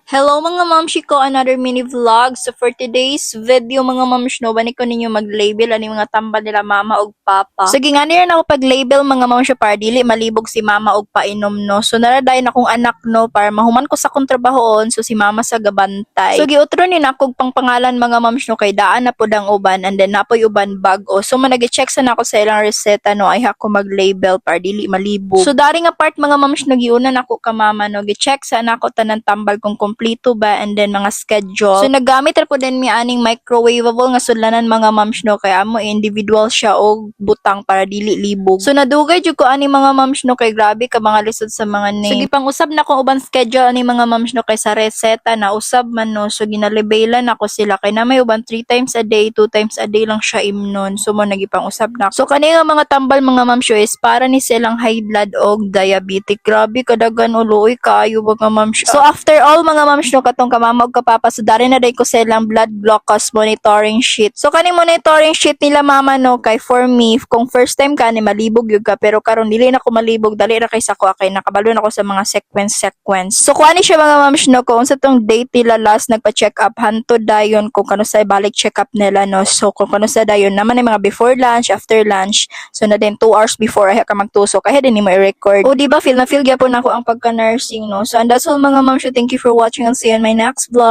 Hello mga mamshi ko, another mini vlog. So for today's video mga mamshi no, bani ko ninyo mag-label ani mga tambal nila mama ug papa. So ginani rin ako pag-label mga mamshi para dili malibog si mama ug painom no. So naraday na akong anak no para mahuman ko sa kong trabahoon so si mama sa gabantay. So giutro ni nako pang pangalan mga mamshi no kay daan na pud ang uban and then napoy uban bag-o. So managi-check sa nako sa ilang reseta no ay ako mag-label para dili malibog. So dari nga part mga mamshi no giuna nako ka mama no gi-check sa nako tanan tambal kung kompleto ba and then mga schedule. So naggamit ra po din mi aning microwavable nga sudlanan mga moms no kay amo individual siya og butang para dili libog. So nadugay jud ko ani mga moms no kay grabe ka mga lisod sa mga name. So gipang-usab na ko uban schedule ani mga moms no kay sa reseta na usab man no so ginalebelan ako sila kay na may uban 3 times a day, 2 times a day lang siya imnon. So mo nagipang-usab na. So kani nga mga tambal mga moms is para ni silang high blood og diabetic. Grabe kadagan uloy kaayo mga moms. So after all mga moms no katong kamama ug kapapa so dari na day ko silang blood glucose monitoring sheet. So kaning monitoring sheet nila mama no kay for me kung first time ka ni malibog yun ka pero karon dili na ko malibog dali ra kay sa ko kay nakabalo na ko sa mga sequence. So kuani siya mga moms no kung sa tong date nila last nagpa-check up hantod dayon kung kano sa balik check up nila no. So kung kano sa dayon naman ay mga before lunch, after lunch. So na din 2 hours before ay ka magtuso kaya din mo i-record. O di ba feel na feel gyapon ako ang pagka-nursing no. So and that's all mga moms. Thank you for watching and see you in my next vlog.